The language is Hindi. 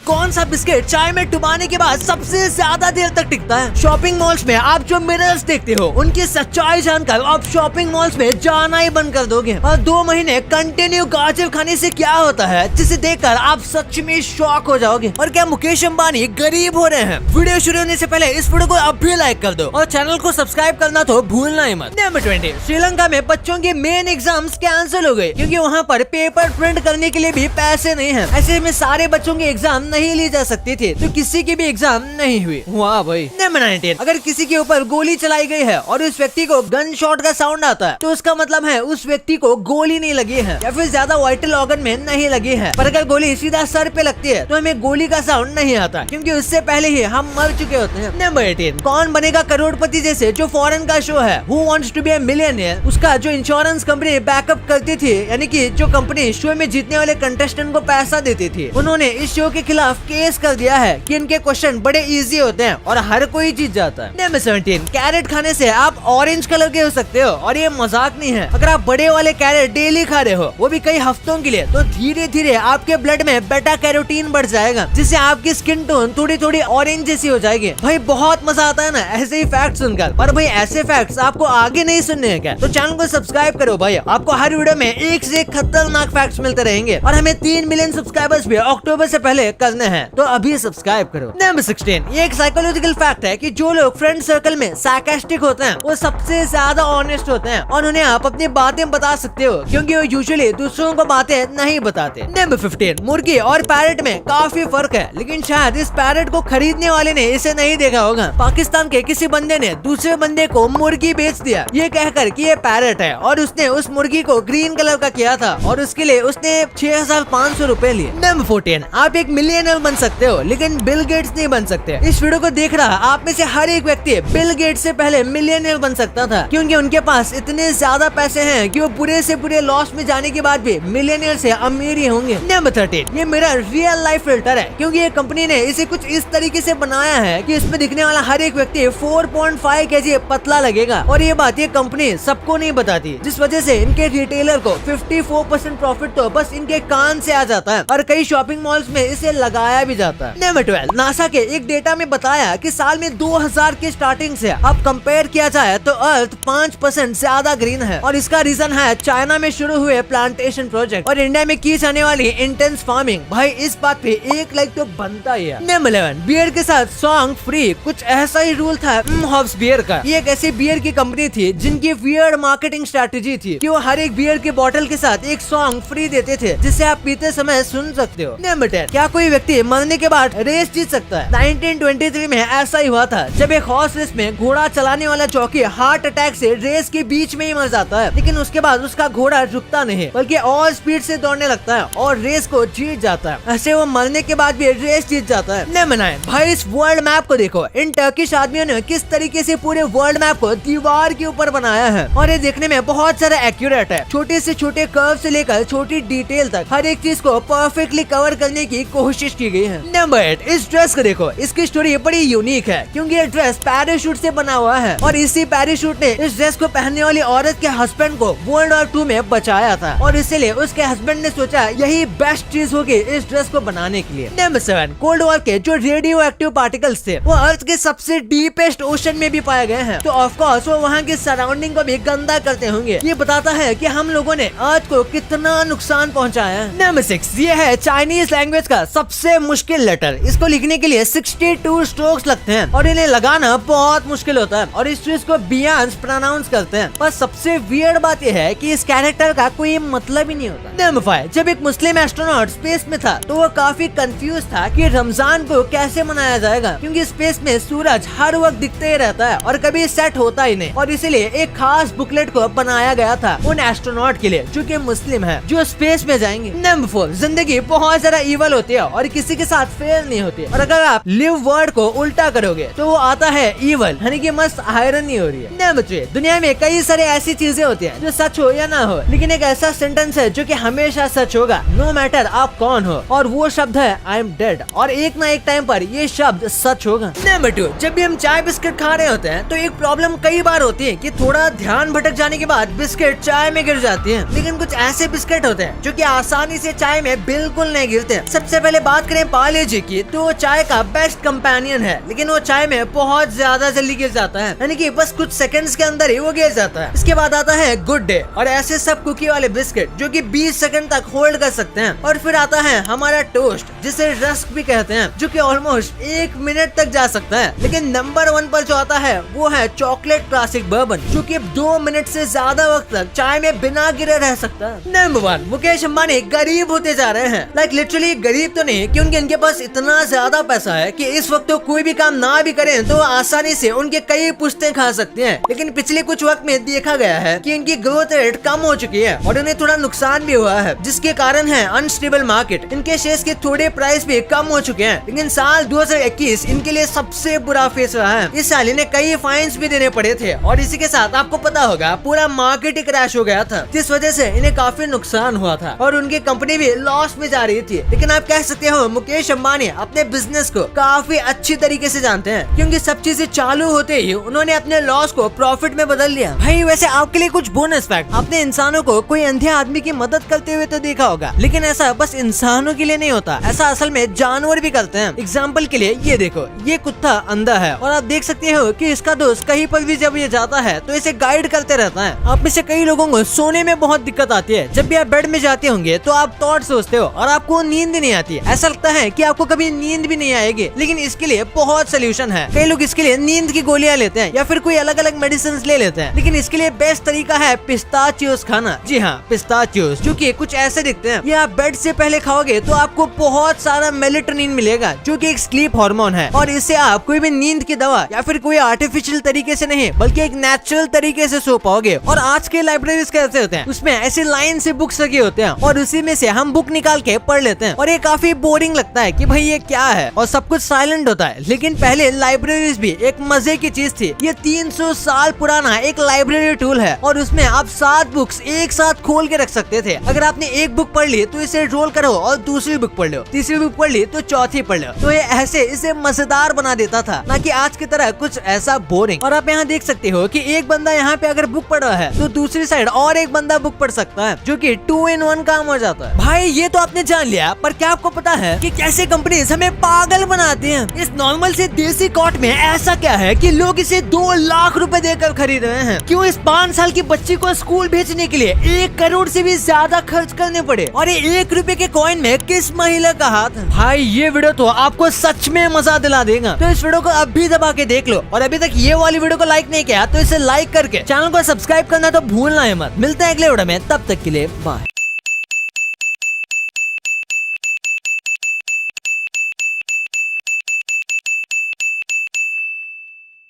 कौन सा बिस्किट चाय में डुबाने के बाद सबसे ज्यादा देर तक टिकता है। शॉपिंग मॉल्स में आप जो मिरर्स देखते हो उनकी सच्चाई जानकर आप शॉपिंग मॉल्स में जाना ही बंद कर दोगे। और 2 महीने कंटिन्यू गाजर खाने से क्या होता है जिसे देखकर आप सच में शॉक हो जाओगे। और क्या मुकेश अंबानी गरीब हो रहे हैं? वीडियो शुरू होने से पहले इस वीडियो को अब भी लाइक कर दो और चैनल को सब्सक्राइब करना तो भूलना ही मत। नंबर 20, श्रीलंका में बच्चों के मेन एग्जाम्स कैंसिल हो गए क्योंकि वहाँ पर पेपर प्रिंट करने के लिए भी पैसे नहीं है। ऐसे में सारे बच्चों के एग्जाम नहीं ली जा सकती थी तो किसी की भी एग्जाम नहीं हुई। वाह भाई। नंबर 19, अगर किसी के ऊपर गोली चलाई गई है और उस व्यक्ति को गन शॉट का साउंड आता है तो उसका मतलब है उस व्यक्ति को गोली नहीं लगी है या फिर ज्यादा वाइटल ऑर्गन में नहीं लगी है। पर अगर गोली सीधा सर पे लगती है तो हमें गोली का साउंड नहीं आता क्योंकि उससे पहले ही हम मर चुके होते हैं। नंबर 18, कौन बनेगा करोड़पति जैसे जो फॉरेन का शो है who wants to be a millionaire, उसका जो इंश्योरेंस कंपनी बैकअप करती थी, यानी कि जो कंपनी शो में जीतने वाले कंटेस्टेंट को पैसा देती थी, उन्होंने इस शो के खिलाफ केस कर दिया है कि इनके क्वेश्चन बड़े इजी होते हैं और हर कोई जीत जाता है। नंबर 17, कैरेट खाने से आप ऑरेंज कलर के हो सकते हो और ये मजाक नहीं है। अगर आप बड़े वाले कैरेट डेली खा रहे हो वो भी कई हफ्तों के लिए तो धीरे धीरे आपके ब्लड में बेटा कैरोटीन बढ़ जाएगा जिससे आपकी स्किन टोन थोड़ी थोड़ी ऑरेंज जैसी हो जाएगी। भाई बहुत मजा आता है ना ऐसे ही फैक्ट सुनकर। पर भाई ऐसे फैक्ट्स आपको आगे नहीं सुनने हैं क्या? तो चैनल को सब्सक्राइब करो भाई, आपको हर वीडियो में एक से एक खतरनाक फैक्ट्स मिलते रहेंगे और हमें 3 मिलियन सब्सक्राइबर्स भी अक्टूबर से पहले करने हैं तो अभी सब्सक्राइब करो। नंबर 16, ये एक साइकोलॉजिकल फैक्ट है कि जो लोग फ्रेंड सर्कल में सार्कास्टिक होते हैं वो सबसे ज्यादा ऑनेस्ट होते हैं और उन्हें आप अपनी बातें बता सकते हो क्योंकि वो यूजुअली दूसरों को बातें नहीं बताते। नंबर 15, मुर्गी और पैरट में काफी फर्क है लेकिन शायद इस पैरट को खरीदने वाले ने इसे नहीं देखा होगा। पाकिस्तान के किसी बंदे ने दूसरे बंदे को मुर्गी बेच दिया ये कहकर कि ये पैरट है और उसने उस मुर्गी को ग्रीन कलर का किया था और उसके लिए उसने 6500 रुपए लिए। नंबर 14, आप एक मिलियनर बन सकते हो लेकिन बिल गेट्स नहीं बन सकते। इस वीडियो को देख रहा आप में से हर एक व्यक्ति बिल गेट्स से पहले मिलियनर बन सकता था क्योंकि उनके पास इतने ज्यादा पैसे हैं कि वो पूरे से पूरे लॉस में जाने के बाद भी मिलियनर से अमीर ही होंगे। नंबर 13, ये मेरा रियल लाइफ फिल्टर है क्योंकि ये कंपनी ने इसे कुछ इस तरीके से बनाया है कि इसमें दिखने वाला हर एक व्यक्ति 4.5 केजी पतला लगेगा और ये बात ये कंपनी सबको नहीं बताती जिस वजह से इनके रिटेलर को 54% प्रॉफिट तो बस इनके कान से आ जाता है और कई शॉपिंग मॉल्स में इसे लगाया भी जाता है। नंबर 12, नासा के एक डेटा में बताया कि साल में 2000 की स्टार्टिंग से अब कंपेयर किया जाए तो अर्थ 5% ज्यादा ग्रीन है और इसका रीजन है चाइना में शुरू हुए प्लांटेशन प्रोजेक्ट और इंडिया में की जाने वाली इंटेंस फार्मिंग। भाई इस बात पे एक लाइक तो बनता ही है। नंबर 11, बियर के साथ सॉन्ग फ्री, कुछ ऐसा ही रूल था हॉब्स बियर का। ये एक ऐसी बियर की कंपनी थी जिनकी वियर्ड मार्केटिंग स्ट्रेटेजी थी कि वो हर एक बियर के बॉटल के साथ एक सॉन्ग फ्री देते थे जिसे आप पीते समय सुन सकते हो। नंबर 10, क्या कोई व्यक्ति मरने के बाद रेस जीत सकता है? 1923 में ऐसा ही हुआ था जब एक हॉर्स रेस में घोड़ा चलाने वाला जॉकी हार्ट अटैक से रेस के बीच में ही मर जाता है लेकिन उसके बाद उसका घोड़ा रुकता नहीं बल्कि और स्पीड से दौड़ने लगता है और रेस को जीत जाता है। ऐसे वो मरने के बाद भी रेस जीत जाता है। नंबर 9, भाई इस वर्ल्ड मैप को देखो, इन टर्किश आदमियों ने किस तरीके से पूरे वर्ल्ड मैप को दीवार के ऊपर बनाया है और ये देखने में बहुत सारा एक्यूरेट है। छोटे से छोटे कर्व से लेकर छोटी डिटेल तक हर एक चीज को परफेक्टली कवर करने की कोशिश की गई है। नंबर 8, इस ड्रेस को देखो, इसकी स्टोरी बड़ी यूनिक है क्योंकि ये ड्रेस पैराशूट से बना हुआ है और इसी पैराशूट ने इस ड्रेस को पहनने वाली औरत के हस्बैंड को वर्ल्ड वॉर 2 में बचाया था और इसीलिए उसके हस्बैंड ने सोचा यही बेस्ट चीज होगी इस ड्रेस को बनाने के लिए। नंबर 7, कोल्ड वॉर के जो रेडियो एक्टिव पार्टिकल्स थे वो अर्थ के सबसे डीपेस्ट ओशन में भी पाए गए हैं तो ऑफ कोर्स वो वहाँ की सराउंडिंग को भी गंदा करते होंगे। ये बताता है कि हम लोगों ने अर्थ को कितना नुकसान पहुँचाया है। नंबर 6, ये है चाइनीज लैंग्वेज का सबसे मुश्किल लेटर। इसको लिखने के लिए 62 स्ट्रोक्स लगते हैं और इन्हें लगाना बहुत मुश्किल होता है और इस चीज को बियॉन्ड प्रोनाउंस करते हैं। पर सबसे वियर्ड बात यह है कि इस कैरेक्टर का कोई मतलब ही नहीं होता। नंबर 5, जब एक मुस्लिम एस्ट्रोनॉट स्पेस में था तो वो काफी कंफ्यूज था कि रमजान को कैसे मनाया जाएगा क्योंकि स्पेस में सूरज हर वक्त दिखते ही रहता है और कभी सेट होता ही नहीं और इसीलिए एक खास बुकलेट को बनाया गया था उन एस्ट्रोनॉट के लिए जो कि मुस्लिम है जो स्पेस में जाएंगे। नंबर 4, जिंदगी बहुत ज्यादा इवल होती है और किसी के साथ फेयर नहीं होती और अगर आप लिव वर्ड को उल्टा करोगे तो वो आता है इवल, यानी कि मस्त आयरन नहीं हो रही है। नंबर 3, दुनिया में कई सारे ऐसी चीजें होती है जो सच हो या ना हो लेकिन एक ऐसा सेंटेंस है जो कि हमेशा सच होगा नो मैटर आप कौन हो और वो शब्द है आई एम डेड और एक ना एक टाइम पर ये शब्द सच होगा। नंबर 2, जब भी हम चाय बिस्किट खा रहे होते हैं तो एक प्रॉब्लम कई बार होती है कि थोड़ा ध्यान भटक जाने के बाद बिस्किट चाय में गिर जाती है लेकिन कुछ ऐसे बिस्किट होते हैं जो कि आसानी से चाय में बिल्कुल नहीं गिरते। सबसे पहले बात करें करें पार्ले जी की तो वो चाय का बेस्ट कंपेनियन है, लेकिन वो चाय में बहुत ज्यादा जल्दी गिर जाता है, यानी कि बस कुछ सेकंड्स के अंदर ही वो गिर जाता है। इसके बाद आता है गुड डे और ऐसे सब कुकी वाले बिस्किट जो कि 20 सेकंड तक होल्ड कर सकते हैं। और फिर आता है हमारा टोस्ट जिसे रस्क भी कहते हैं, जो कि ऑलमोस्ट 1 मिनट तक जा सकता है। लेकिन नंबर 1 पर जो आता है वो है चॉकलेट क्लासिक बर्बन, जो कि 2 मिनट से ज्यादा वक्त तक चाय में बिना गिरे रह सकता है। नंबर 1, मुकेश अंबानी गरीब होते जा रहे हैं। लाइक लिटरली गरीब तो नहीं, क्योंकि इनके पास इतना ज्यादा पैसा है कि इस वक्त तो कोई भी काम ना भी करें तो आसानी से उनके कई पुश्तें खा सकते हैं। लेकिन पिछले कुछ वक्त में देखा गया है कि इनकी ग्रोथ रेट कम हो चुकी है और उन्हें थोड़ा नुकसान भी हुआ है, जिसके कारण है अनस्टेबल मार्केट। इनके शेयर्स के थोड़े प्राइस भी कम हो चुके हैं। लेकिन साल 2021 इनके लिए सबसे बुरा फेस रहा है। इस साल इन्हें कई फाइन्स भी देने पड़े थे और इसी के साथ आपको पता होगा पूरा मार्केट ही क्रैश हो गया था, जिस वजह से इन्हें काफी नुकसान हुआ था और उनकी कंपनी भी लॉस में जा रही थी। लेकिन आप कह सकते हो मुकेश अंबानी अपने बिजनेस को काफी अच्छी तरीके से जानते हैं, क्योंकि सब चीजें चालू होते ही उन्होंने अपने लॉस को प्रॉफिट में बदल लिया। भाई वैसे आपके लिए कुछ बोनस फैक्ट, आपने इंसानों को कोई अंधे आदमी की मदद करते हुए तो देखा होगा, लेकिन ऐसा बस इंसानों के लिए नहीं होता, ऐसा असल में जानवर भी करते हैं। एग्जाम्पल के लिए ये देखो, ये कुत्ता अंधा है और आप देख सकते हो कि इसका दोस्त कहीं पर भी जब ये जाता है तो इसे गाइड करते रहता है। आप में से कई लोगों को सोने में बहुत दिक्कत आती है। जब भी आप बेड में जाते होंगे तो आप थॉट सोचते हो और आपको नींद नहीं आती है। ऐसा लगता है कि आपको कभी नींद भी नहीं आएगी, लेकिन इसके लिए बहुत सोल्यूशन है। कई लोग इसके लिए नींद की गोलियां लेते हैं या फिर कोई अलग अलग मेडिसिन ले लेते हैं, लेकिन इसके लिए बेस्ट तरीका है पिस्ताचियोस खाना। जी हाँ, पिस्ताचियोस, जो कि कुछ ऐसे दिखते हैं। ये आप बेड से पहले खाओगे तो आपको बहुत सारा मेलेटोनिन मिलेगा, जो कि एक स्लीप हार्मोन है, और इससे आप कोई भी नींद की दवा या फिर कोई आर्टिफिशियल तरीके से नहीं बल्कि एक नेचुरल तरीके से सो पाओगे। और आज के लाइब्रेरीज कैसे होते हैं, उसमें ऐसे लाइन से बुक्स लगे होते हैं और उसी में से हम बुक निकाल के पढ़ लेते हैं और ये काफी बोरिंग लगता है कि भाई ये क्या है, और सब कुछ साइलेंट होता है। लेकिन पहले लाइब्रेरीज भी एक मजे की चीज थी। ये 300 साल पुराना एक लाइब्रेरी टूल है और उसमें आप 7 बुक्स एक साथ खोल के रख सकते थे। अगर आपने एक बुक पढ़ ली तो इसे रोल करो और दूसरी बुक पढ़ लो, तीसरी बुक पढ़ ली तो चौथी पढ़ लो। तो ये ऐसे इसे मजेदार बना देता था, ना कि आज की तरह कुछ ऐसा बोरिंग। और आप यहाँ देख सकते हो कि एक बंदा यहाँ पे अगर बुक पढ़ रहा है तो दूसरी साइड और एक बंदा बुक पढ़ सकता है, जो कि 2 in 1 काम हो जाता है। भाई ये तो आपने जान लिया, पर क्या आपको पता है कि कैसे कंपनीज हमें पागल बनाती हैं? इस नॉर्मल से देसी कॉट में ऐसा क्या है कि लोग इसे 2 लाख रुपए देकर खरीद रहे हैं? क्यों इस 5 साल की बच्ची को स्कूल भेजने के लिए 1 करोड़ से भी ज्यादा खर्च करने पड़े? और ये 1 रुपए के कॉइन में किस महिला का हाथ है? भाई ये वीडियो तो आपको सच में मजा दिला देगा, तो इस वीडियो को अभी दबा के देख लो। और अभी तक ये वाली वीडियो को लाइक नहीं किया तो इसे लाइक करके चैनल को सब्सक्राइब करना तो भूलना है मत। मिलते हैं अगले वीडियो में, तब तक के लिए बाय।